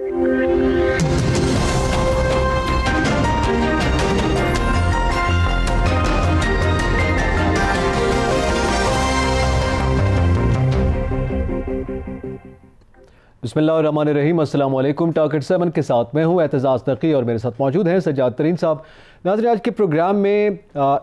बिस्मिल्लाहिर्रहमानिर्रहीम। अस्सलाम वालेकुम। टारगेट 7 के साथ मैं हूं एतजाज़ नकी और मेरे साथ मौजूद हैं सज्जाद तरीन साहब। नाज़रीन, आज के प्रोग्राम में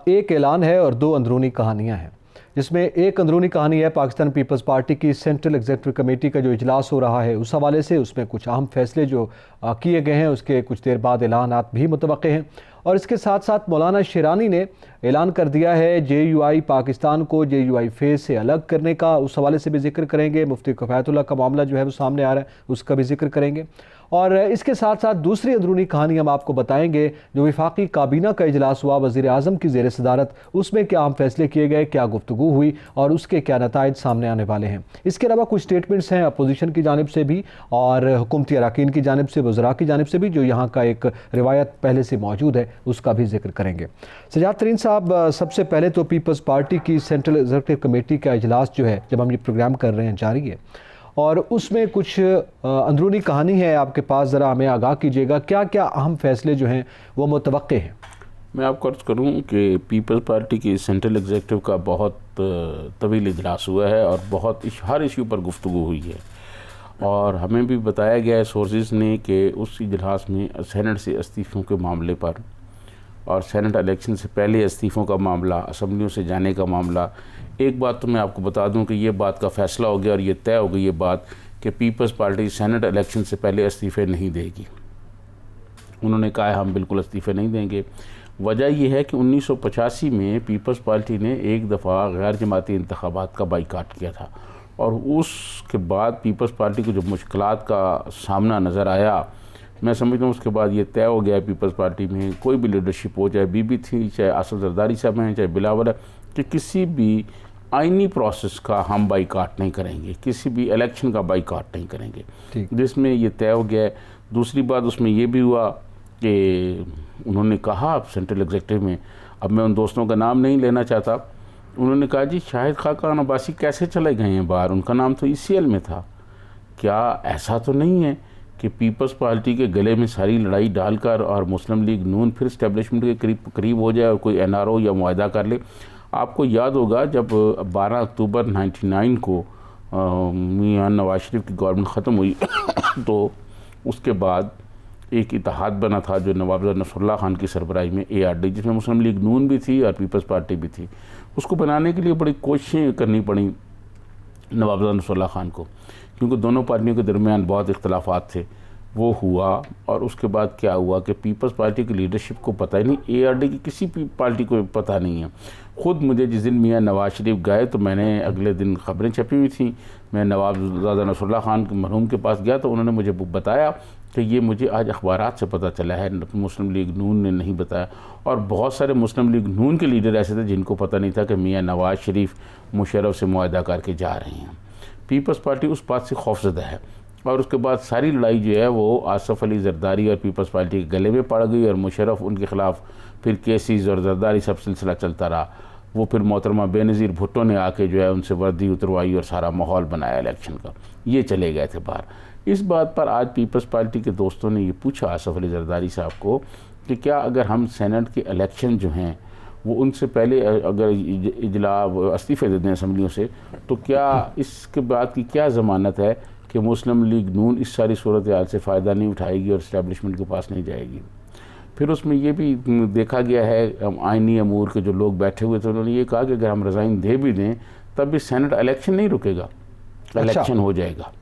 एक ऐलान है और दो अंदरूनी कहानियां हैं, जिसमें एक अंदरूनी कहानी है पाकिस्तान पीपल्स पार्टी की सेंट्रल एग्जीक्यूटिव कमेटी का जो इजलास हो रहा है उस हवाले से। उसमें कुछ अहम फैसले जो किए गए हैं, उसके कुछ देर बाद ऐलानात भी मुतवक्के हैं। और इसके साथ साथ मौलाना शिरानी ने ऐलान कर दिया है JUI पाकिस्तान को JUI फेज़ से अलग करने का, उस हवाले से भी जिक्र करेंगे। मुफ्ती किफ़ायतुल्लाह का मामला जो है वो सामने आ रहा है, उसका भी जिक्र करेंगे। और इसके साथ साथ दूसरी अंदरूनी कहानी हम आपको बताएंगे, जो वफाकी काबीना का इजलास हुआ वज़ीर आज़म की ज़ेर सदारत, उसमें क्या अहम फैसले किए गए, क्या गुफ्तगू हुई और उसके क्या नताइज सामने आने वाले हैं। इसके अलावा कुछ स्टेटमेंट्स हैं अपोजिशन की जानिब से भी और हुकूमती अरकान की जानिब से, वज़रा की जानिब से भी, जो यहाँ का एक रिवायत पहले से मौजूद है, उसका भी जिक्र करेंगे। सज्जाद तरीन साहब, सबसे पहले तो पीपल्स पार्टी की सेंट्रल एग्जीक्यूटिव कमेटी का इजलास जो है, जब हम ये प्रोग्राम कर रहे हैं, जारी है और उसमें कुछ अंदरूनी कहानी है आपके पास, ज़रा हमें आगाह कीजिएगा क्या क्या अहम फैसले जो हैं वो मुतवक्के हैं। मैं आपको अर्ज़ करूं कि पीपल्स पार्टी की सेंट्रल एग्जीक्यूटिव का बहुत तवील इजलास हुआ है और बहुत हर इशू पर गुफ्तगू हुई है और हमें भी बताया गया है सोर्सेज ने कि उस इजलास में सेनेट से इस्तीफ़ों के मामले पर और सेनेट इलेक्शन से पहले इस्तीफ़ों का मामला, असम्बलियों से जाने का मामला। एक बात तो मैं आपको बता दूं कि ये बात का फ़ैसला हो गया और ये तय हो गई ये बात कि पीपल्स पार्टी सेनेट इलेक्शन से पहले इस्तीफ़े नहीं देगी। उन्होंने कहा है हम बिल्कुल इस्तीफ़े नहीं देंगे। वजह यह है कि 1985 में पीपल्स पार्टी ने एक दफ़ा गैर जमाती इंतखाबात का बाइकाट किया था और उसके बाद पीपल्स पार्टी को जो मुश्किलात का सामना नज़र आया, मैं समझता हूँ उसके बाद ये तय हो गया पीपल्स पार्टी में कोई भी लीडरशिप हो, चाहे बीबी थी, चाहे आसिफ जरदारी साहब हैं, चाहे बिलावल है, कि किसी भी आइनी प्रोसेस का हम बाइकाट नहीं करेंगे, किसी भी इलेक्शन का बाइकाट नहीं करेंगे, जिसमें ये तय हो गया है। दूसरी बात उसमें ये भी हुआ कि उन्होंने कहा सेंट्रल एग्जीक्यूटिव में, अब मैं उन दोस्तों का नाम नहीं लेना चाहता, उन्होंने कहा जी शाहिद खाकान अब्बासी कैसे चले गए हैं बाहर, उनका नाम तो ECL में था। क्या ऐसा तो नहीं है कि पीपल्स पार्टी के गले में सारी लड़ाई डालकर और मुस्लिम लीग नून फिर इस्टेब्लिशमेंट के करीब हो जाए और कोई NRO या मुआहदा कर ले। आपको याद होगा जब 12 अक्टूबर 1999 को मियां नवाज शरीफ की गवर्नमेंट ख़त्म हुई तो उसके बाद एक इत्तेहाद बना था जो नवाब नसरुल्लाह खान की सरबराही में ARD, जिसमें मुस्लिम लीग नून भी थी और पीपल्स पार्टी भी थी। उसको बनाने के लिए बड़ी कोशिशें करनी पड़ी नवाब नसरुल्लाह खान को, क्योंकि दोनों पार्टियों के दरमियान बहुत इख्तलाफात थे। वो हुआ और उसके बाद क्या हुआ कि पीपल्स पार्टी की लीडरशिप को पता ही नहीं, ARD की किसी पार्टी को पता नहीं है। ख़ुद मुझे जिस दिन मियां नवाज शरीफ गए तो मैंने अगले दिन ख़बरें छपी हुई थी, मैं नवाब नसरुल्लाह खान के मरहूम के पास गया तो उन्होंने मुझे बताया कि ये मुझे आज अखबारात से पता चला है, मुस्लिम लीग नून ने नहीं बताया। और बहुत सारे मुस्लिम लीग नून के लीडर ऐसे थे जिनको पता नहीं था कि मियां नवाज शरीफ मुशर्रफ से मुआहदा करके जा रहे हैं। पीपल्स पार्टी उस बात से खौफजदा है और उसके बाद सारी लड़ाई जो है वो आसिफ अली जरदारी और पीपल्स पार्टी के गले में पड़ गई और मुशर्रफ उनके ख़िलाफ़ फिर केसेस और जरदारी सब सिलसिला चलता रहा। वो फिर मोहतरमा बेनज़ीर भुट्टो ने आके जो है उनसे वर्दी उतरवाई और सारा माहौल बनाया इलेक्शन का, ये चले गए थे बाहर। इस बात पर आज पीपल्स पार्टी के दोस्तों ने ये पूछा आसिफ अली जरदारी साहब को कि क्या अगर हम सेनेट के इलेक्शन जो हैं वो उनसे पहले अगर इस्तीफ़े दे दें असम्बलियों से, तो क्या इसके बाद की क्या ज़मानत है कि मुस्लिम लीग नून इस सारी सूरत हाल से फ़ायदा नहीं उठाएगी और इस्टेब्लिशमेंट के पास नहीं जाएगी। फिर उसमें ये भी देखा गया है, आइनी अमूर के जो लोग बैठे हुए थे उन्होंने ये कहा कि अगर हम रिज़ाइन दे भी दें तब भी सेनेट इलेक्शन नहीं रुकेगा, इलेक्शन हो जाएगा।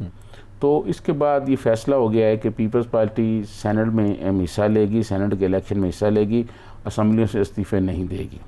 तो इसके बाद ये फ़ैसला हो गया है कि पीपल्स पार्टी सेनेट में हिस्सा लेगी, सेनेट के इलेक्शन में हिस्सा लेगी, असम्बलियों से इस्तीफ़े नहीं देगी।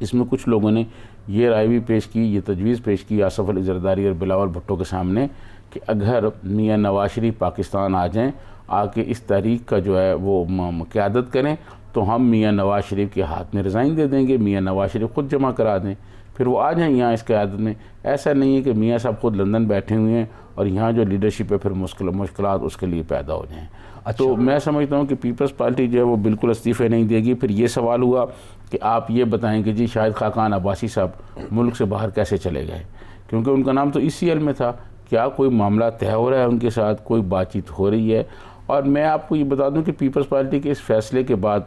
इसमें कुछ लोगों ने ये राय भी पेश की, ये तजवीज़ पेश की आसिफ अली जरदारी और बिलावल भुट्टो के सामने कि अगर मियां नवाज शरीफ पाकिस्तान आ जाएं, आके इस तारीख का जो है वो क़यादत करें, तो हम मियां नवाज शरीफ के हाथ में रिज़ाइन दे देंगे, मियां नवाज शरीफ ख़ुद जमा करा दें, फिर वो आ जाएँ यहाँ इस क़यादत में। ऐसा नहीं है कि मियां साहब ख़ुद लंदन बैठे हुए हैं और यहाँ जो लीडरशिप है फिर मुश्किलात उसके लिए पैदा हो जाएँ। अच्छा। तो मैं समझता हूँ कि पीपल्स पार्टी जो है वो बिल्कुल इस्तीफ़े नहीं देगी। फिर ये सवाल हुआ कि आप ये बताएं कि जी शाहिद खाकान अब्बासी साहब मुल्क से बाहर कैसे चले गए, क्योंकि उनका नाम तो ECL में था। क्या कोई मामला तय हो रहा है उनके साथ, कोई बातचीत हो रही है। और मैं आपको ये बता दूं कि पीपल्स पार्टी के इस फैसले के बाद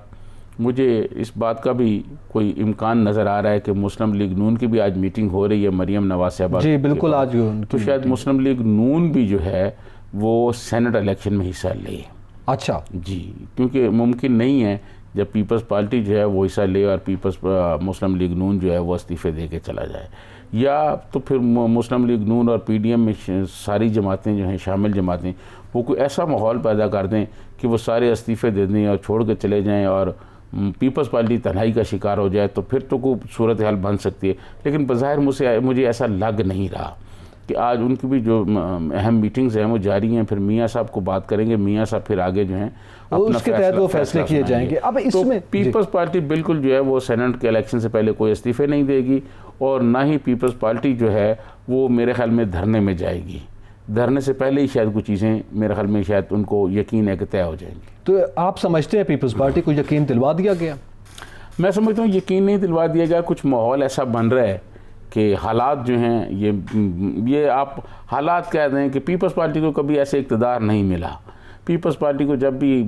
मुझे इस बात का भी कोई इम्कान नज़र आ रहा है कि मुस्लिम लीग नून की भी आज मीटिंग हो रही है मरियम नवाज साहबा जी बिल्कुल आज तो शायद मुस्लिम लीग नून भी जो है वो सेनेट इलेक्शन में हिस्सा ले। अच्छा जी, क्योंकि मुमकिन नहीं है जब पीपल्स पार्टी जो है वो हिस्सा ले और मुस्लिम लीग नून जो है वो इस्तीफ़े दे के चला जाए, या तो फिर मुस्लिम लीग नून और पीडीएम में सारी जमातें जो हैं शामिल जमातें वो कोई ऐसा माहौल पैदा कर दें कि वो सारे इस्तीफ़े दे दें और छोड़ के चले जाएं और पीपल्स पार्टी तन्हाई का शिकार हो जाए, तो फिर तो कोई सूरत हाल बन सकती है। लेकिन बज़ाहिर मुझे ऐसा लग नहीं रहा कि आज उनकी भी जो अहम मीटिंग्स हैं वो जारी हैं। फिर मियाँ साहब को बात करेंगे, मियाँ साहब फिर आगे जो हैं उसके तहत वो फैसले किए जाएंगे। अब इसमें तो पीपल्स पार्टी बिल्कुल जो है वो सेनेट के इलेक्शन से पहले कोई इस्तीफ़े नहीं देगी और ना ही पीपल्स पार्टी जो है वो मेरे ख्याल में धरने में जाएगी। धरने से पहले ही शायद कुछ चीज़ें मेरे ख्याल में शायद उनको यकीन है कि तय हो जाएंगी। तो आप समझते हैं पीपल्स पार्टी को यकीन दिलवा दिया गया? मैं समझता हूँ यकीन नहीं दिलवा दिया गया, कुछ माहौल ऐसा बन रहा है कि हालात जो हैं ये आप हालात कह दें कि पीपल्स पार्टी को कभी ऐसे इक़्तिदार नहीं मिला। पीपल्स पार्टी को जब भी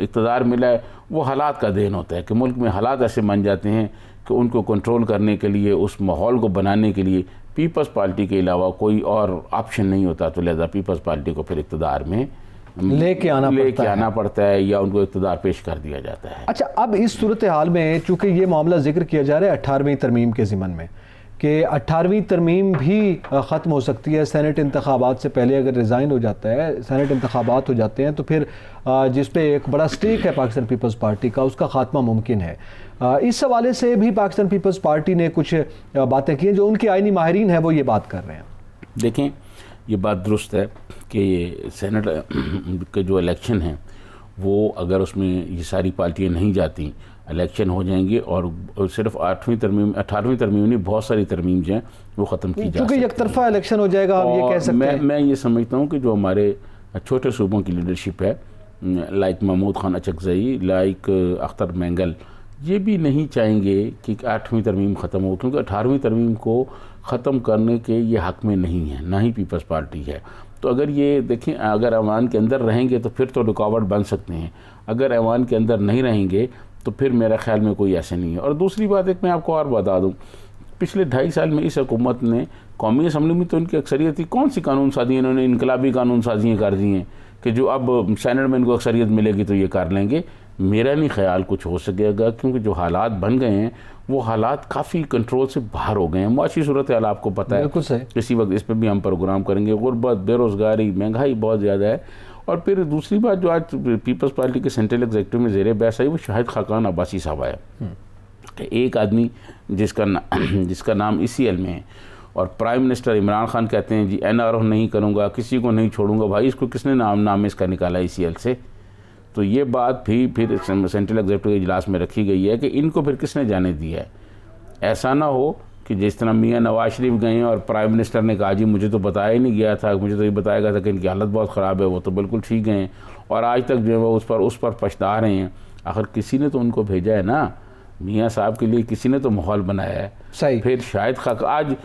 इक़्तिदार मिला है वो हालात का देन होता है कि मुल्क में हालात ऐसे बन जाते हैं कि उनको कंट्रोल करने के लिए, उस माहौल को बनाने के लिए पीपल्स पार्टी के अलावा कोई और ऑप्शन नहीं होता। तो लिहाजा पीपल्स पार्टी को फिर इक़्तिदार में लेके आना पड़ता है या उनको इक़्तिदार पेश कर दिया जाता है। अच्छा, अब इस सूरत हाल में चूँकि ये मामला जिक्र किया जा रहा है 18वीं तरमीम के ज़िमन में कि 18वीं तरमीम भी ख़त्म हो सकती है सेनेट इंतखाबात से पहले। अगर रिज़ाइन हो जाता है, सेनेट इंतखाबात हो जाते हैं, तो फिर जिस पे एक बड़ा स्टेक है पाकिस्तान पीपल्स पार्टी का, उसका ख़ात्मा मुमकिन है। इस हवाले से भी पाकिस्तान पीपल्स पार्टी ने कुछ बातें की हैं, जो उनके आईनी माहिरीन हैं वो ये बात कर रहे हैं। देखें, ये बात दुरुस्त है कि ये सेनेट के जो इलेक्शन हैं वो अगर उसमें ये सारी पार्टियाँ नहीं जाती, इलेक्शन हो जाएंगे और सिर्फ 18वीं तरमीम नहीं, बहुत सारी तरमीम जो हैं वो ख़त्म की जा सकती है। क्योंकि एक तरफा इलेक्शन हो जाएगा, आप ये कह सकते हैं। मैं ये समझता हूँ कि जो हमारे छोटे सूबों की लीडरशिप है, लाइक महमूद खान अचकज़ई, लाइक अख्तर मेंगल, ये भी नहीं चाहेंगे कि 8वीं तरमीम ख़त्म हो, क्योंकि 18वीं तरमीम को ख़त्म करने के ये हक़ में नहीं है, ना ही पीपल्स पार्टी है। तो अगर ये देखें, अगर ऐवान के अंदर रहेंगे तो फिर तो रुकावट बन सकते हैं, अगर ऐवान के अंदर नहीं रहेंगे तो फिर मेरा ख्याल में कोई ऐसे नहीं है। और दूसरी बात एक मैं आपको और बता दूँ, पिछले 2.5 साल में इस हुकूमत ने कौमी असम्बली में तो इनकी अक्सरियत थी, कौन सी कानून साजी इन्होंने इनकलाबी कानून साजियाँ कर दी हैं कि जो अब सेनेट में इनको अक्सरियत मिलेगी तो ये कर लेंगे। मेरा नहीं ख्याल कुछ हो सकेगा, क्योंकि जो हालात बन गए हैं वो हालात काफ़ी कंट्रोल से बाहर हो गए हैं। मुआशी सूरत हाल आपको पता है, बिल्कुल सही। किसी वक्त इस पर भी हम प्रोग्राम करेंगे। गुर्बत, बेरोज़गारी, महंगाई बहुत ज़्यादा है। और फिर दूसरी बात जो आज पीपल्स पार्टी के सेंट्रल एग्जीक्यूटिव में ज़ेरे बहस आई वो शाहिद खाकान अब्बासी साहब आया, एक आदमी जिसका नाम ECL में है और प्राइम मिनिस्टर इमरान खान कहते हैं जी NRO नहीं करूँगा, किसी को नहीं छोड़ूंगा। भाई इसको किसने नाम इसका निकाला ECL से? तो ये बात भी फिर सेंट्रल एग्जीक्यूटिव के इजलास में रखी गई है कि इनको फिर किसने जाने दिया है। ऐसा ना हो कि जिस तरह मियाँ नवाज शरीफ गए और प्राइम मिनिस्टर ने कहा जी मुझे तो बताया ही नहीं गया था, मुझे तो ये बताया गया था कि इनकी हालत बहुत ख़राब है, वो तो बिल्कुल ठीक गए और आज तक जो है वो उस पर पछता रहे हैं। आखिर किसी ने तो उनको भेजा है ना, मियाँ साहब के लिए किसी ने तो माहौल बनाया है। सही। फिर शायद आज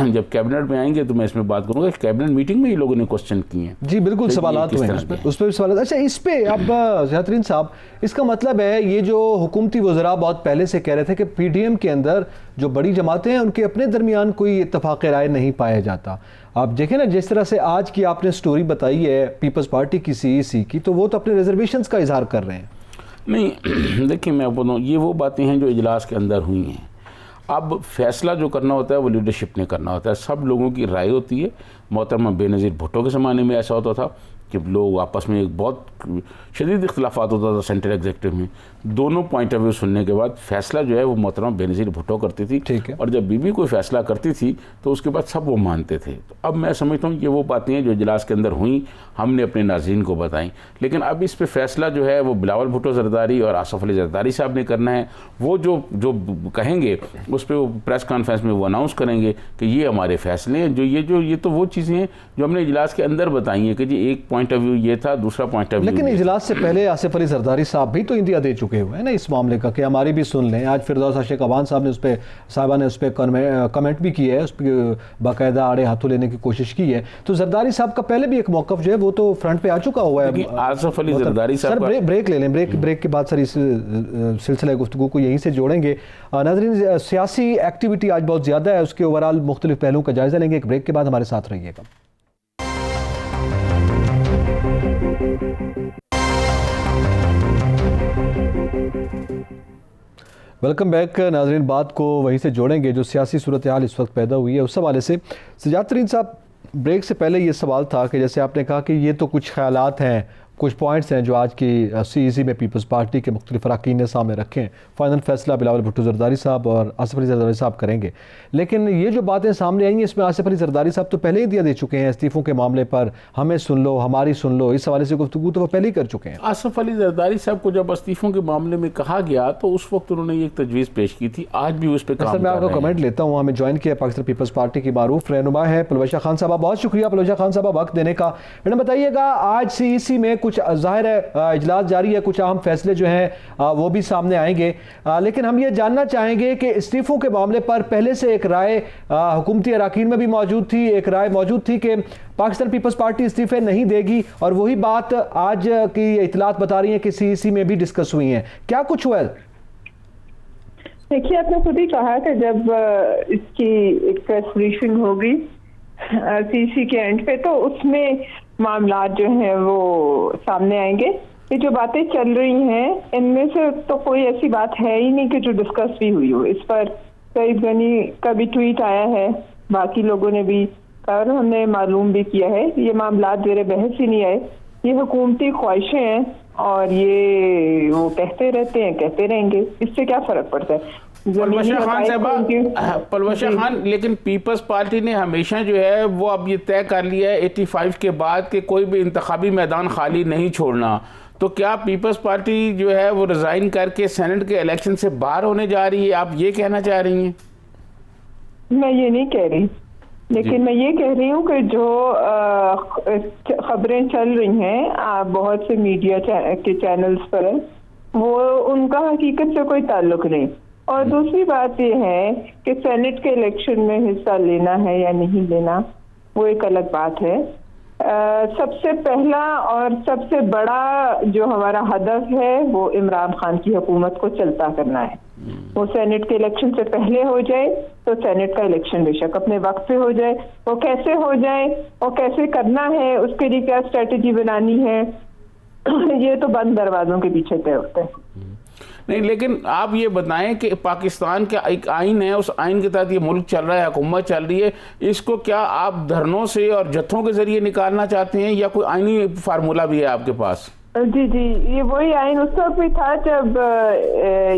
जब कैबिनेट में आएंगे तो मैं इसमें बात करूँगा, कैबिनेट मीटिंग में ये लोगों ने क्वेश्चन किए हैं। जी बिल्कुल, सवालात हुए हैं उस पर भी सवाल। अच्छा, इस पे अब ज़ियातरीन साहब, इसका मतलब है ये जो हुकूमती वज़रा बहुत पहले से कह रहे थे कि PDM के अंदर जो बड़ी जमातें हैं उनके अपने दरमियान कोई इत्तफाक़ राय नहीं पाया जाता। आप देखें ना, जिस तरह से आज की आपने स्टोरी बताई है पीपल्स पार्टी की CEC की, तो वो तो अपने रिजर्वेशंस का इजहार कर रहे हैं। नहीं, देखिए मैं बताऊँ, ये वो बातें हैं जो इजलास के अंदर हुई हैं। अब फैसला जो करना होता है वो लीडरशिप ने करना होता है, सब लोगों की राय होती है। मोहतरमा बेनज़ीर भुट्टो के ज़माने में ऐसा होता था कि लोग आपस में एक बहुत शदीद इख्तिलाफात होता था सेंट्रल एग्जीक्यूटिव में, दोनों पॉइंट ऑफ व्यू सुनने के बाद फैसला जो है वो मोहतरमा बेनज़ीर भुट्टो करती थी। ठीक है। और जब बीबी कोई फैसला करती थी तो उसके बाद सब वो मानते थे। तो अब मैं समझता हूँ ये वो बातें हैं जो इजलास के अंदर हुई, हमने अपने नाज़रीन को बताई। लेकिन अब इस पर फैसला जो है वो बिलावल भुट्टो ज़रदारी और आसफ़ अली ज़रदारी साहब ने करना है। वो जो कहेंगे उस पर वो प्रेस कॉन्फ्रेंस में वो अनाउंस करेंगे कि ये हमारे फैसले हैं। ये तो वो चीज़ें हैं जो हमने इजलास के अंदर बताई हैं कि जी 1 पॉइंट ऑफ व्यू ये था, दूसरा पॉइंट ऑफ व्यू। लेकिन इजलास से पहले आसिफ अली जरदारी साहब भी तो इंदिया दे चुके हुए हैं ना इस मामले का, कि हमारी भी सुन लें। आज फिरदौस आशिक अवान साहब ने उस पर कमेंट भी किया है, उस पर बाकायदा आड़े हाथों लेने की कोशिश की है। तो जरदारी साहब का पहले भी एक मौक़िफ़ जो है वो तो फ्रंट पे आ चुका हुआ है। आसिफ अली जरदारी साहब, सर ब्रेक ले लें, ब्रेक के बाद सर इस सिलसिला गुफ्तगू को यहीं से जोड़ेंगे। नाज़रीन, सियासी एक्टिविटी आज बहुत ज़्यादा है, उसके ओवरऑल मुख्तलिफ पहलुओं का जायज़ा लेंगे। एक ब्रेक के बाद हमारे साथ रहिएगा। वेलकम बैक नाज़रीन। बात को वहीं से जोड़ेंगे जो सियासी सूरत हाल इस वक्त पैदा हुई है उस हवाले से। सजाद तरीन साहब, ब्रेक से पहले ये सवाल था कि जैसे आपने कहा कि ये तो कुछ ख्यालात हैं, कुछ पॉइंट्स हैं जो आज की CEC में पीपल्स पार्टी के मुख्तलिफ अरकान ने सामने रखे हैं। फ़ाइनल फैसला बिलावल भुट्टो जरदारी साहब और आसिफ अली जरदारी साहब करेंगे। लेकिन ये जो बातें सामने आई हैं इसमें आसिफ अली जरदारी साहब तो पहले ही दिया दे चुके हैं इस्तीफ़ों के मामले पर, हमें सुन लो, हमारी सुन लो, इस हवाले से गुफ्तगू तो वो पहले ही कर चुके हैं। आसिफ अली जरदारी साहब को जब इस्तीफ़ों के मामले में कहा गया तो उस वक्त उन्होंने एक तजवीज़ पेश की थी, आज भी उस पर काम कर रहे हैं। मैं आपका कमेंट लेता हूँ। हमें ज्वाइन किया पाकिस्तान पीपल्स पार्टी की मारूफ रहनुमा है पलवशा खान साहब। बहुत शुक्रिया पलवशा खान साहब वक्त देने का। मैडम बताइएगा, आज CEC में कुछ ज़ाहिर है इजलास जारी है, कुछ अहम फैसले जो हैं वो भी सामने आएंगे, लेकिन हम ये जानना चाहेंगे कि इस्तीफ़ों के मामले पर पहले से एक राय हुकूमती अरकान में भी मौजूद थी, एक राय मौजूद थी कि पाकिस्तान पीपल्स पार्टी इस्तीफ़े नहीं देगी, और वही बात आज की इतलात बता रही है कि CEC में भी डिस्कस हुई हैं। क्या कुछ हुआ? देखिए, आपने खुद ही कहा कि जब इसकी एक प्रेस ब्रीफिंग होगी CEC के एंड पे, तो उसमें मामला जो हैं वो सामने आएंगे। ये जो बातें चल रही हैं इनमें से तो कोई ऐसी बात है ही नहीं कि जो डिस्कस भी हुई हो। इस पर कई गनी का भी ट्वीट आया है, बाकी लोगों ने भी, और हमने मालूम भी किया है, ये मामला ज़ेरे बहस ही नहीं आए। ये हुकूमती ख्वाहिशें हैं और ये वो कहते रहते हैं, कहते रहेंगे, इससे क्या फ़र्क पड़ता है। पलवशा खान साहबा, पलवशा खान, लेकिन पीपल्स पार्टी ने हमेशा जो है वो अब ये तय कर लिया है 85 के बाद कि कोई भी इंतखाबी मैदान खाली नहीं छोड़ना। तो क्या पीपल्स पार्टी जो है वो रिज़ाइन करके सेनेट के इलेक्शन से बाहर होने जा रही है, आप ये कहना चाह रही हैं? मैं ये नहीं कह रही, लेकिन मैं ये कह रही हूँ कि जो खबरें चल रही हैं बहुत से मीडिया के चैनल्स पर, वो उनका हकीकत से कोई ताल्लुक नहीं। और दूसरी बात ये है कि सेनेट के इलेक्शन में हिस्सा लेना है या नहीं लेना, वो एक अलग बात है। सबसे पहला और सबसे बड़ा जो हमारा हदफ है वो इमरान खान की हुकूमत को चलता करना है। वो सेनेट के इलेक्शन से पहले हो जाए तो सेनेट का इलेक्शन बेशक अपने वक्त पे हो जाए, वो कैसे हो जाए और कैसे करना है, उसके लिए क्या स्ट्रेटेजी बनानी है, ये तो बंद दरवाजों के पीछे तय होता है। नहीं, लेकिन आप ये बताएं कि पाकिस्तान का एक आइन है, उस आइन के तहत ये मुल्क चल रहा है, हुकूमत चल रही है, इसको क्या आप धरनों से और जत्थों के जरिए निकालना चाहते हैं या कोई आइनी फार्मूला भी है आपके पास? जी, ये वही आइन उस वक्त भी था जब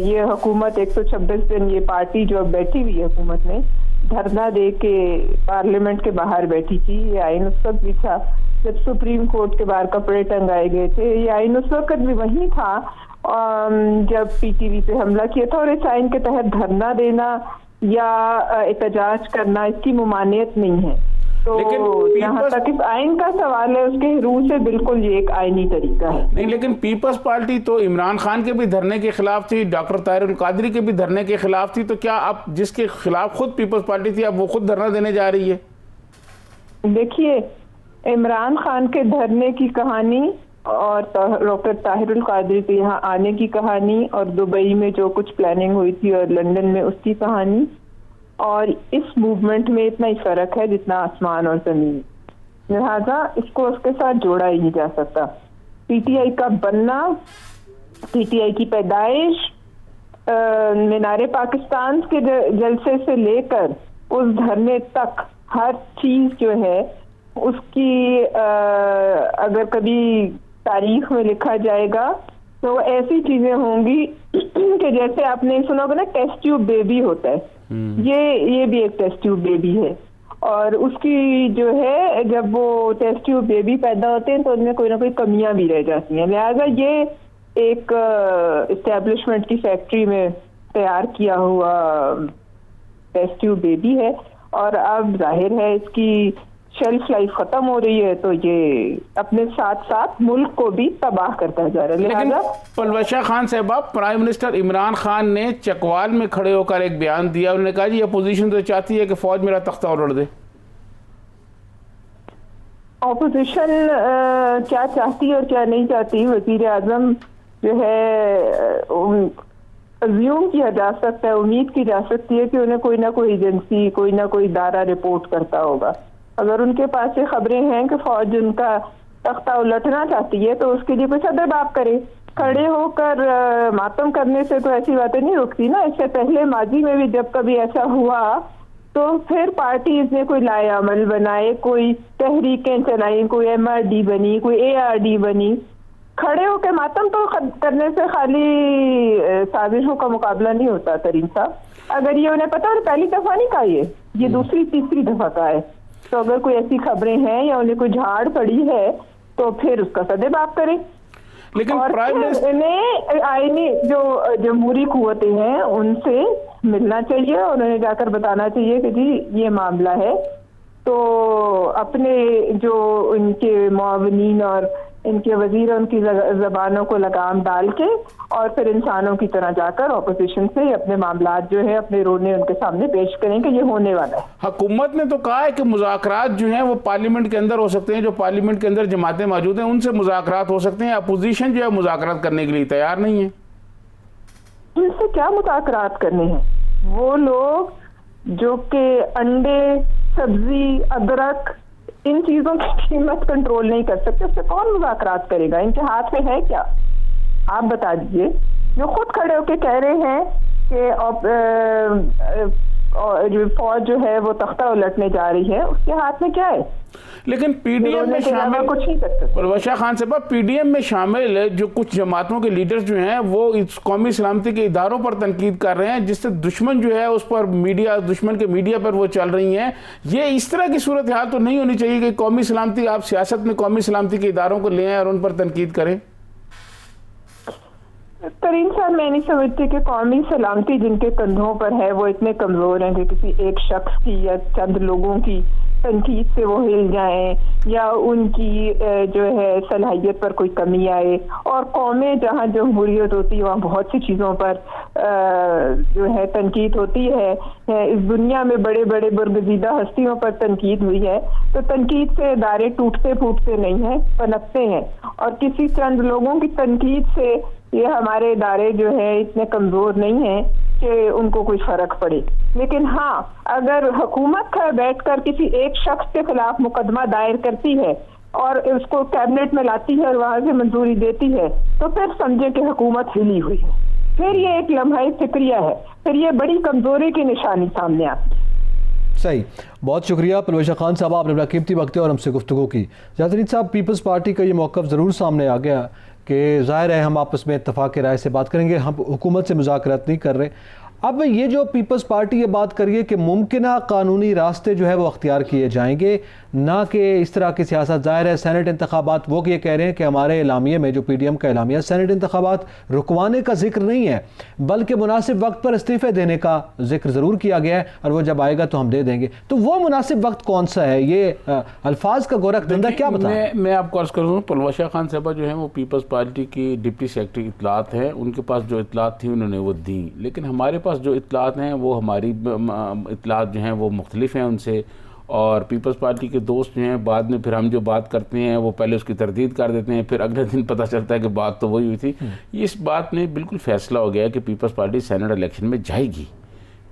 ये हुकूमत 126 दिन, ये पार्टी जो अब बैठी हुई है हुकूमत में, धरना दे के पार्लियामेंट के बाहर बैठी थी। ये आइन उस वक्त भी था जब सुप्रीम कोर्ट के बाहर कपड़े टंगाए गए थे। ये आइन उस वक्त भी वही था जब PTV पे हमला किया था। और इस आइन के तहत धरना देना या एहतजाज करना, इसकी मुमानियत नहीं है। तो जहाँ तक इस आइन का सवाल है, उसके रूह से बिल्कुल ये एक आइनी तरीका है। नहीं, लेकिन पीपल्स पार्टी तो इमरान खान के भी धरने के खिलाफ थी, डॉक्टर ताहिरुल कादरी के भी धरने के खिलाफ थी। तो क्या आप जिसके खिलाफ खुद पीपल्स पार्टी थी, अब वो खुद धरना देने जा रही है? देखिए, इमरान खान के धरने की कहानी और डॉक्टर ताहिरुल कादरी के यहाँ आने की कहानी और दुबई में जो कुछ प्लानिंग हुई थी और लंदन में उसकी कहानी, और इस मूवमेंट में इतना ही फर्क है जितना आसमान और जमीन। लिहाजा इसको उसके साथ जोड़ा ही नहीं जा सकता। PTI का बनना, PTI की पैदाइश, मीनारे पाकिस्तान के जलसे से लेकर उस धरने तक हर चीज जो है उसकी अगर कभी तारीख में लिखा जाएगा तो ऐसी चीजें होंगी कि जैसे आपने सुना होगा ना, टेस्ट ट्यूब बेबी होता है, ये भी एक टेस्ट ट्यूब बेबी है। और उसकी जो है, जब वो टेस्ट ट्यूब बेबी पैदा होते हैं तो उनमें कोई ना कोई कमियां भी रह जाती हैं। लिहाजा ये एक एस्टेब्लिशमेंट की फैक्ट्री में तैयार किया हुआ टेस्ट ट्यूब बेबी है। और अब जाहिर है इसकी शेल्फ लाइफ खत्म हो रही है, तो ये अपने साथ साथ मुल्क को भी तबाह करता जा रहा है। लेकिन लिहाजा पलवशा खान साहबा, प्राइम मिनिस्टर इमरान खान ने चकवाल में खड़े होकर एक बयान दिया। उन्होंने कहा जी अपोजिशन तो चाहती है कि फौज मेरा तख्ता उलट दे। ऑपोजिशन क्या चाहती है और क्या नहीं चाहती, वजीर आजम जो है अज्यूम किया जा सकता है, उम्मीद की जा सकती है कि उन्हें कोई ना कोई एजेंसी, कोई ना कोई इदारा रिपोर्ट करता होगा। अगर उनके पास ये खबरें हैं कि फौज उनका तख्ता उलटना चाहती है, तो उसके लिए कोई सदबाब करे। खड़े होकर मातम करने से तो ऐसी बातें नहीं रुकती ना। इससे पहले माजी में भी जब कभी ऐसा हुआ तो फिर पार्टीज ने कोई लाएअमल बनाए, कोई तहरीकें चलाई, कोई MRD बनी, कोई ARD बनी। खड़े होकर मातम तो करने से खाली साजिशों का मुकाबला नहीं होता तरीन साहब। अगर ये उन्हें पता है, पहली दफा नहीं कहा, ये दूसरी तीसरी दफा का है, तो अगर कोई ऐसी खबरें हैं या उन्हें कोई झाड़ पड़ी है तो फिर उसका सदेबाब करें। लेकिन और प्राइम मिनिस्टर ने आईनी जो जमहूरी कुव्वतें हैं उनसे मिलना चाहिए और उन्हें जाकर बताना चाहिए कि जी ये मामला है। तो अपने जो उनके मुआवनीन और इनके वजीर उनकी जबानों को लगाम डाल के और फिर इंसानों की तरह जाकर ऑपोजिशन से अपने मामलात जो है, अपने रोने उनके सामने पेश करें कि ये होने वाला है। हुकूमत ने तो कहा है कि मुज़ाकरात जो हैं वो पार्लियामेंट के अंदर हो सकते हैं, जो पार्लियामेंट के अंदर जमातें मौजूद हैं उनसे मुज़ाकरात हो सकते हैं। अपोजिशन जो है मुज़ाकरात करने के लिए तैयार नहीं है। इनसे क्या मुज़ाकरात करने हैं? वो लोग जो कि अंडे, सब्जी, अदरक, इन चीजों की कीमत कंट्रोल नहीं कर सकते, उससे कौन मुज़ाकरात करेगा? इनके हाथ में है क्या? आप बता दीजिए। जो खुद खड़े होकर कह रहे हैं कि फौज जो है वो तख्ता उलटने जा रही है, उसके हाथ में क्या है? लेकिन पीडीएम में शामिल कुछ नहीं कर सकते। पलवशा खान साहब, पीडीएम में शामिल जो कुछ जमातों के लीडर्स जो हैं वो इस कौमी सलामती के इदारों पर तनकीद कर रहे हैं, जिससे दुश्मन जो है उस पर मीडिया, दुश्मन के मीडिया पर वो चल रही हैं। ये इस तरह की सूरत हाल तो नहीं होनी चाहिए कि कौमी सलामती, आप सियासत में कौमी सलामती के इदारों को ले आए और उन पर तनकीद करें। तरीन साहब, मैं नहीं समझती कि कौमी सलामती जिनके कंधों पर है वो इतने कमजोर हैं कि किसी एक शख्स की या चंद लोगों की तनकीद से वो हिल जाएं या उनकी जो है सलाहियत पर कोई कमी आए। और कौमें जहाँ जमहूरियत होती है वहाँ बहुत सी चीज़ों पर जो है तनकीद होती है। इस दुनिया में बड़े बड़े बरगजीदा हस्तियों पर तनकीद हुई है, तो तनकीद से इदारे टूटते फूटते नहीं हैं, पनपते हैं। और किसी चंद लोगों की तनकीद से ये हमारे इदारे जो है इतने कमज़ोर नहीं हैं कि उनको कोई फ़र्क पड़े। लेकिन हाँ, अगर हुकूमत बैठकर किसी एक शख्स के खिलाफ मुकदमा दायर करती है और उसको कैबिनेट में लाती है और वहाँ से मंजूरी देती है, तो फिर समझे कि हुकूमत हिली हुई है। फिर ये एक लम्हा फिक्रिया है, फिर ये बड़ी कमज़ोरी की निशानी सामने आती है। सही, बहुत शुक्रिया पलवशा खान साहब, आपने अपना कीमती वक्त और हमसे गुफ्तगू की। जातरीन साहब, पीपल्स पार्टी का ये मौक़िफ़ ज़रूर सामने आ गया कि ज़ाहिर है हम आपस में इत्तफ़ाक़ राय से बात करेंगे, हम हुकूमत से मुज़ाकरात नहीं कर रहे। अब ये जो पीपल्स पार्टी ये बात करिए कि मुमकिना कानूनी रास्ते जो है वो अख्तियार किए जाएंगे, ना कि इस तरह की सियासत। ज़ाहिर है सेनेट इंतखाबात, वो ये कह रहे हैं कि हमारे एलामिये में, जो PDM का एलामिया, सेनेट इंतखाबात रुकवाने का जिक्र नहीं है, बल्कि मुनासिब वक्त पर इस्तीफ़े देने का जिक्र ज़रूर किया गया है और वो जब आएगा तो हम दे देंगे। तो वो मुनासिब वक्त कौन सा है? ये अल्फाज का गोरख धंधा क्या बताएं? मैं आपको अर्ज़ करूँ, पलवशा खान साहबा जो है वो पीपल्स पार्टी की डिप्टी सेक्रेटरी इत्तलात हैं, उनके पास जो इत्तलात थी उन्होंने वो दी। लेकिन हमारे पास जो इत्तलात हैं वो, हमारी इत्तलात जो हैं वो मुख्तलिफ हैं उनसे। और पीपल्स पार्टी के दोस्त जो हैं, बाद में फिर हम जो बात करते हैं वो पहले उसकी तरदीद कर देते हैं, फिर अगले दिन पता चलता है कि बात तो वही हुई थी। इस बात में बिल्कुल फैसला हो गया कि पीपल्स पार्टी सेनेट इलेक्शन में जाएगी।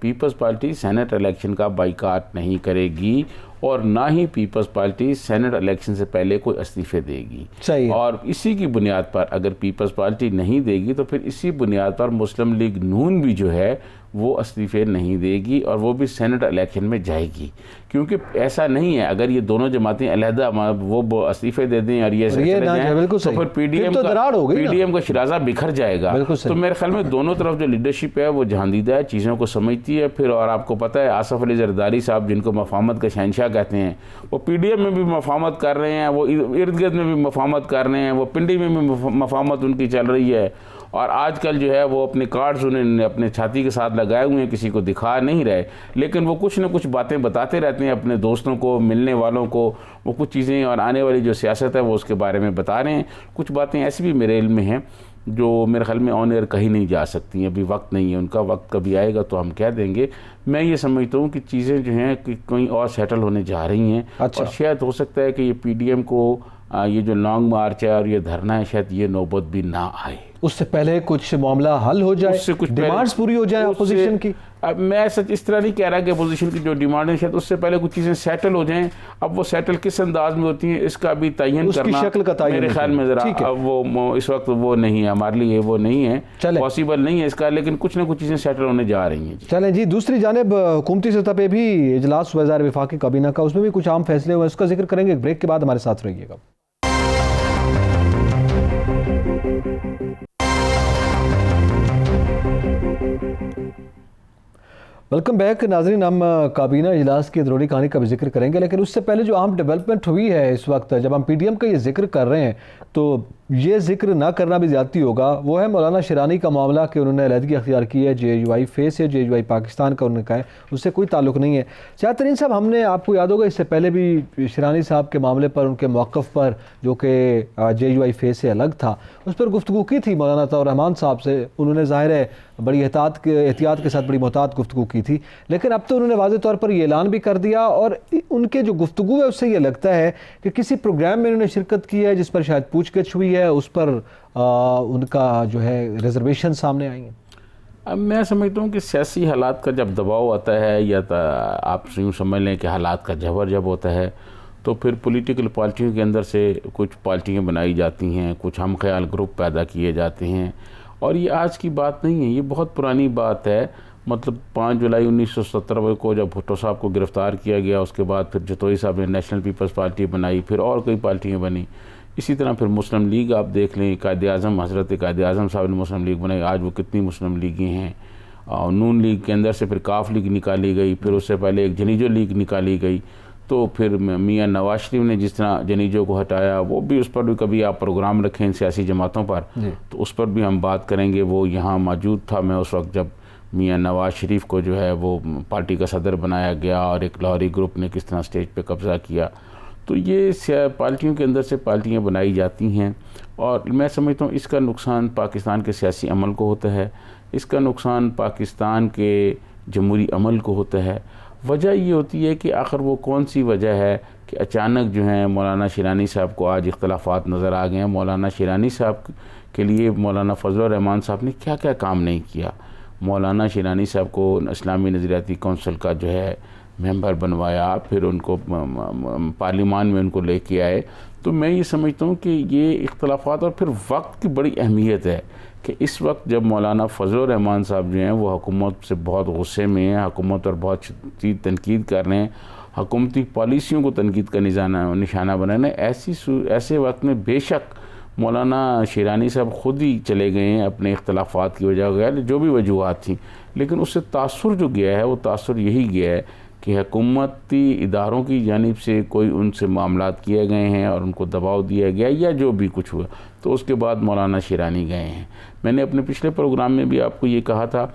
पीपल्स पार्टी सेनेट इलेक्शन का बाइकाट नहीं करेगी और ना ही पीपल्स पार्टी सेनेट इलेक्शन से पहले कोई इस्तीफे देगी। सही। और इसी की बुनियाद पर अगर पीपल्स पार्टी नहीं देगी तो फिर इसी बुनियाद पर मुस्लिम लीग नून भी जो है वो इस्तीफे नहीं देगी और वो भी सेनेट इलेक्शन में जाएगी। क्योंकि ऐसा नहीं है, अगर ये दोनों जमातें अलहदा वो इस्तीफे दे दें और ये चले जाएं, तो फिर पीडीएम का शिराजा बिखर जाएगा। तो मेरे ख्याल में दोनों तरफ जो लीडरशिप है वो जहांदीदा है, चीज़ों को समझती है। फिर और आपको पता है आसफ अली जरदारी साहब, जिनको मफामत का शहनशाह कहते हैं, वो पीडीएम में भी मफामत कर रहे हैं, वो इर्द गिर्द में भी मफामत कर रहे हैं, वो पिंडी में भी मफामत उनकी चल रही है। और आजकल जो है वो अपने कार्ड्स उन्हें अपने छाती के साथ लगाए हुए हैं, किसी को दिखा नहीं रहे, लेकिन वो कुछ ना कुछ बातें बताते रहते हैं अपने दोस्तों को, मिलने वालों को, वो कुछ चीज़ें और आने वाली जो सियासत है वो उसके बारे में बता रहे हैं। कुछ बातें ऐसी भी मेरे इल्म में हैं जो मेरे ख्याल में ऑन एयर कहीं नहीं जा सकती, अभी वक्त नहीं है उनका, वक्त कभी आएगा तो हम कह देंगे। मैं ये समझता हूँ कि चीज़ें जो हैं कि कहीं और सेटल होने जा रही हैं। अच्छा। और शायद हो सकता है कि ये पीडीएम को ये जो लॉन्ग मार्च है और ये धरना है, शायद ये नौबत भी ना आए, उससे पहले कुछ मामला हल हो जाए, उससे कुछ डिमांड्स पूरी हो जाए अपोजिशन की। अब मैं सच इस तरह नहीं कह रहा कि अपोजिशन की जो डिमांड है शायद उससे पहले कुछ चीज़ें सेटल हो जाएं। अब वो सेटल किस अंदाज में होती हैं इसका भी तयन करना शक्ल का तयन मेरे ख्याल में ज़रा अब वो इस वक्त वो नहीं है हमारे लिए, वो नहीं है, पॉसिबल नहीं है इसका, लेकिन कुछ ना कुछ चीज़ें सेटल होने जा रही हैं। चलें जी, दूसरी जानिब हुकूमती सतह पे भी इजलास वज़ार वफाकी काबीना का, उसमें भी कुछ अहम फैसले हुए, उसका जिक्र करेंगे। एक ब्रेक के बाद हमारे साथ रहिएगा। वेलकम बैक नाजरीन, हम काबीना इजलास की ज़रूरी कहानी का भी जिक्र करेंगे, लेकिन उससे पहले जो अहम डेवलपमेंट हुई है इस वक्त, जब हम पीडीएम का ये जिक्र कर रहे हैं तो ये जिक्र ना करना भी ज़्यादती होगा। वो है मौलाना शिरानी का मामला कि उन्होंने अलहदगी अख्तियार की है, JUI फेस है, JUI पाकिस्तान का उन्होंने कहा है, उससे कोई ताल्लुक़ नहीं है। शायद तरीन साहब, हमने आपको याद होगा इससे पहले भी शिरानी साहब के मामले पर, उनके मौक़िफ़ पर जो कि JUI फेस से अलग था, उस पर गुफ्तगू की थी मौलाना अताउर रहमान साहब से। उन्होंने ज़ाहिर है बड़ी एहतियात के साथ बड़ी मोहतात गुफ्तगू की थी, लेकिन अब तो उन्होंने वाज़े तौर पर ये ऐलान भी कर दिया और उनके जो गुफ्तगू है उससे ये लगता है कि किसी प्रोग्राम में उन्होंने शिरकत की है जिस पर शायद पूछगछ हुई है, उस पर उनका जो है रिजर्वेशन सामने आई हैं। अब मैं समझता हूँ कि सियासी हालात का जब दबाव आता है या आप यूँ समझ लें कि हालात का जबर जब होता है तो फिर पॉलिटिकल पार्टियों के अंदर से कुछ पार्टियाँ बनाई जाती हैं, कुछ हम ख्याल ग्रुप पैदा किए जाते हैं। और ये आज की बात नहीं है, ये बहुत पुरानी बात है। मतलब 5 जुलाई 1970 को जब भुट्टो साहब को गिरफ़्तार किया गया, उसके बाद फिर जतोई साहब ने नेशनल पीपल्स पार्टी बनाई, फिर और कई पार्टियाँ बनी। इसी तरह फिर मुस्लिम लीग आप देख लें, कायद-ए-आज़म हज़रत कायद-ए-आज़म साहब ने मुस्लिम लीग बनाई, आज वो कितनी मुस्लिम लीगें हैं। और नून लीग के अंदर से फिर काफ लीग निकाली गई, फिर उससे पहले एक जनीजो लीग निकाली गई। तो फिर मियाँ नवाज शरीफ ने जिस तरह जनीजो को हटाया, वो भी, उस पर भी कभी आप प्रोग्राम रखें इन सियासी जमातों पर तो उस पर भी हम बात करेंगे। वो यहाँ मौजूद था मैं उस वक्त जब मियाँ नवाज शरीफ को जो है वो पार्टी का सदर बनाया गया और एक लाहौरी ग्रुप ने किस तरह स्टेज पे कब्ज़ा किया। तो ये पार्टियों के अंदर से पार्टियाँ बनाई जाती हैं और मैं समझता हूँ इसका नुकसान पाकिस्तान के सियासी अमल को होता है, इसका नुकसान पाकिस्तान के जमहूरी अमल को होता है। वजह ये होती है कि आखिर वो कौन सी वजह है कि अचानक जो है मौलाना शिरानी साहब को आज इख्तलाफात नज़र आ गए हैं। मौलाना शिरानी साहब के लिए मौलाना फजलुर रहमान साहब ने क्या क्या काम नहीं किया। मौलाना शिरानी साहब को इस्लामी नज़रियाती कौंसिल का जो है मेंबर बनवाया, फिर उनको पार्लिमान में उनको लेके आए। तो मैं ये समझता हूँ कि ये इख्तलाफात और फिर वक्त की बड़ी अहमियत है कि इस वक्त जब मौलाना फजलुर रहमान साहब जो हैं वो हुकूमत से बहुत गुस्से में हैं, हुकूमत पर बहुत शदीद तनकीद कर रहे हैं, हुकूमती पॉलिसियों को तनकीद का निशाना बनाना, ऐसे वक्त में बेशक मौलाना शिरानी साहब ख़ुद ही चले गए हैं अपने इख्तलाफात की वजह गया, जो भी वजूहत थी, लेकिन उससे तासुर जो गया है वो तासुर यही गया है कि हुकूमती इदारों की जानिब से कोई उनसे मामलात किए गए हैं और उनको दबाव दिया गया या जो भी कुछ हुआ, तो उसके बाद मौलाना शिरानी गए हैं। मैंने अपने पिछले प्रोग्राम में भी आपको ये कहा था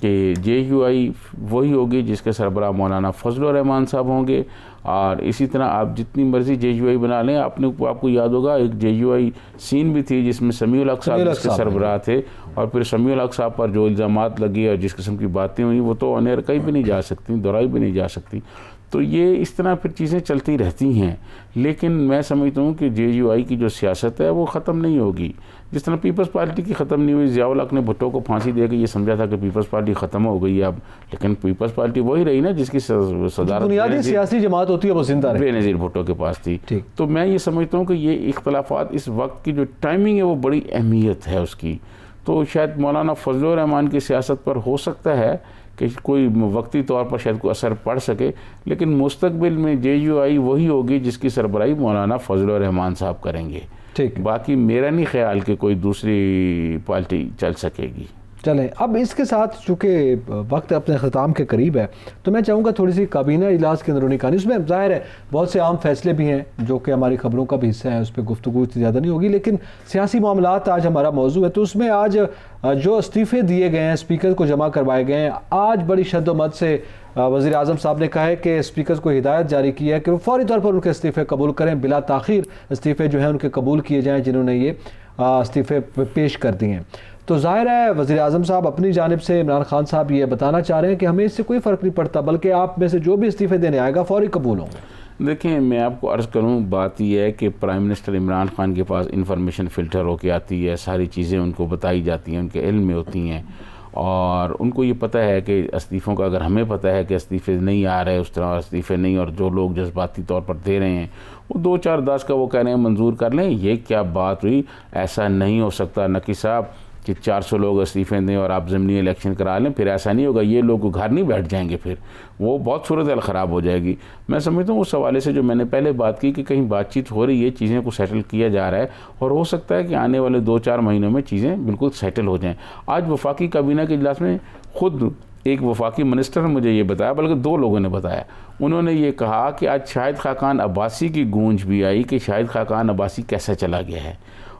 कि JUI वही होगी जिसके सरबराह मौलाना फजलुर रहमान साहब होंगे और इसी तरह आप जितनी मर्ज़ी JUI बना लें। आपको याद होगा एक JUI सीन भी थी जिसमें समीउल हक साहब जिसके सरबराह थे और फिर समीउल हक साहब पर जो इल्ज़ामात लगे और जिस किस्म की बातें हुई वो तो ऑन एयर कहीं भी नहीं जा सकती, दोहराई भी नहीं जा सकती। तो ये इस तरह फिर चीज़ें चलती रहती हैं। लेकिन मैं समझता हूँ कि JUI की जो सियासत है वो ख़त्म नहीं होगी, जिस तरह पीपल्स पार्टी की ख़त्म नहीं हुई। ज़िया उल हक ने भुट्टो को फांसी दे के ये समझा था कि पीपल्स पार्टी ख़त्म हो गई है अब, लेकिन पीपल्स पार्टी वही रही ना जिसकी सदारत बुनियादी सियासी जमात होती है वो जिंदा रही, बेनज़ीर भुट्टो के पास थी। तो मैं ये समझता हूँ कि ये इख्तलाफात इस वक्त की जो टाइमिंग है वो बड़ी अहमियत है उसकी। तो शायद मौलाना फजलुर रहमान की सियासत पर हो सकता है कि कोई वक्ती तौर पर शायद कोई असर पड़ सके, लेकिन मुस्तकबिल में JUI वही होगी जिसकी सरबराही मौलाना फजलुर रहमान साहब करेंगे। ठीक, बाकी मेरा नहीं ख्याल कि कोई दूसरी पार्टी चल सकेगी। चलें, अब इसके साथ चूँकि वक्त अपने ख़त्म के करीब है तो मैं चाहूँगा थोड़ी सी काबीना इजलास की अंदरूनी कहानी, उसमें ज़ाहिर है बहुत से आम फैसले भी हैं जो कि हमारी ख़बरों का भी हिस्सा है, उस पर गुफ्तगू इतनी ज़्यादा नहीं होगी, लेकिन सियासी मामलात आज हमारा मौजू है। तो उसमें आज जो इस्तीफ़े दिए गए हैं, स्पीकर को जमा करवाए गए हैं, आज बड़ी शद्दोमत से वज़ीर आज़म साहब ने कहा है कि स्पीकर को हिदायत जारी की है कि वो फौरी तौर पर उनके इस्तीफ़े कबूल करें, बिला ताख़ीर इस्तीफ़े जो हैं उनके कबूल किए जाएँ जिन्होंने ये इस्तीफ़े पेश कर दिए हैं। तो ज़ाहिर है वज़ीर आज़म साहब अपनी जानिब से इमरान खान साहब ये बताना चाह रहे हैं कि हमें इससे कोई फ़र्क नहीं पड़ता, बल्कि आप में से जो भी इस्तीफ़े देने आएगा फौरी कबूल होंगे। देखिए, मैं आपको अर्ज़ करूं, बात यह है कि प्राइम मिनिस्टर इमरान खान के पास इंफॉर्मेशन फ़िल्टर होकर आती है, सारी चीज़ें उनको बताई जाती हैं, उनके इल्म में होती हैं और उनको ये पता है कि इस्तीफ़ों का, अगर हमें पता है कि इस्तीफ़े नहीं आ रहे उस तरह इस्तीफ़े नहीं, और जो लोग जज्बाती तौर पर दे रहे हैं वो 2-4-10 का वो कह रहे हैं मंजूर कर लें, ये क्या बात हुई? ऐसा नहीं हो सकता नकी साहब कि 400 लोग इस्तीफ़े दें और आप ज़मीनी इलेक्शन करा लें, फिर ऐसा नहीं होगा, ये लोग घर नहीं बैठ जाएंगे, फिर वो बहुत सूरत हाल ख़राब हो जाएगी। मैं समझता हूँ उस हवाले से जो मैंने पहले बात की कि कहीं बातचीत हो रही है, चीज़ें को सेटल किया जा रहा है और हो सकता है कि आने वाले 2-4 महीनों में चीज़ें बिल्कुल सेटल हो जाएँ। आज वफाकी काबीना के इजलास में खुद एक वफाकी मिनिस्टर ने मुझे ये बताया, बल्कि 2 लोगों ने बताया, उन्होंने ये कहा कि आज शाहिद खाकान अब्बासी की गूंज भी आई कि शाहिद खाकान अब्बासी कैसे चला गया है।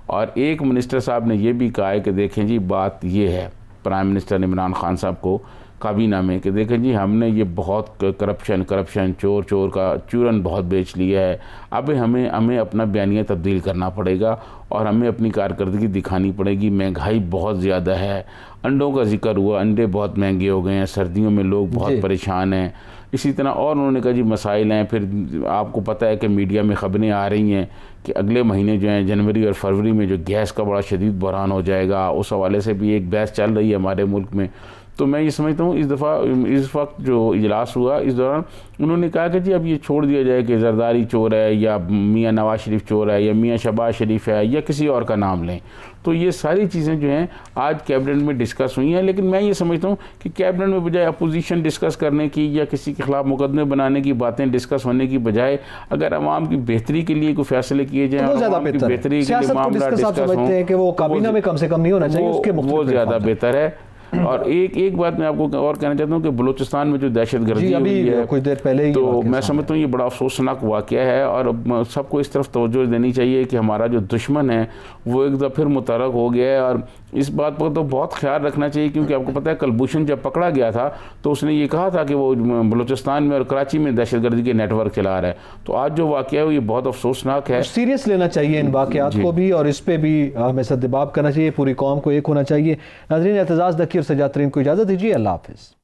और एक मिनिस्टर साहब ने यह भी कहा है कि देखें जी, बात ये है प्राइम मिनिस्टर इमरान खान साहब को काबीना में कि देखें जी, हमने ये बहुत करप्शन चोर का चूरन बहुत बेच लिया है, अब हमें अपना बयानिया तब्दील करना पड़ेगा और हमें अपनी कारकर्दगी दिखानी पड़ेगी। महंगाई बहुत ज़्यादा है, अंडों का जिक्र हुआ, अंडे बहुत महंगे हो गए हैं, सर्दियों में लोग बहुत परेशान हैं। इसी तरह और उन्होंने कहा जी मसाइल हैं, फिर आपको पता है कि मीडिया में ख़बरें आ रही हैं कि अगले महीने जो हैं जनवरी और फरवरी में जो गैस का बड़ा शदीद बहरान हो जाएगा, उस हवाले से भी एक बहस चल रही है हमारे मुल्क में। तो मैं ये समझता हूँ इस वक्त जो इजलास हुआ इस दौरान उन्होंने कहा कि जी अब ये छोड़ दिया जाए कि जरदारी चोर है या मियाँ नवाज शरीफ चोर है या मियाँ शहबाज शरीफ है या किसी और का नाम लें। तो ये सारी चीज़ें जो हैं आज कैबिनेट में डिस्कस हुई हैं, लेकिन मैं ये समझता हूँ कि कैबिनेट में बजाय अपोजिशन डिस्कस करने की या किसी के खिलाफ मुकदमे बनाने की बातें डिस्कस होने की बजाय अगर आवाम की बेहतरी के लिए कोई फैसले किए जाएँ, बेहतरी के लिए मामला डिस्कस हो, वो काबीना में कम से कम नहीं होना चाहिए, वो ज़्यादा बेहतर है। और एक बात मैं आपको और कहना चाहता हूँ कि बलूचिस्तान में जो दहशतगर्दी हुई है कुछ देर पहले ही, तो मैं समझता हूँ ये बड़ा अफसोसनाक वाक़या है और सबको इस तरफ तवज्जो देनी चाहिए कि हमारा जो दुश्मन है वो एक दफ़ा फिर मुतहर्रिक हो गया है और इस बात पर तो बहुत ख्याल रखना चाहिए, क्योंकि आपको पता है कुलभूषण जब पकड़ा गया था तो उसने ये कहा था कि वो बलूचिस्तान में और कराची में दहशतगर्दी के नेटवर्क चला रहा है। तो आज जो वाक़या है ये बहुत अफसोसनाक है, सीरियस लेना चाहिए इन वाक़यात को भी और इस पर भी हमें सद्दबाब करना चाहिए, पूरी कौम को एक होना चाहिए। नाज़रीन, एतज़ाज़ दकी और सजातरीन को इजाज़त दीजिए, अल्लाह हाफ़िज़।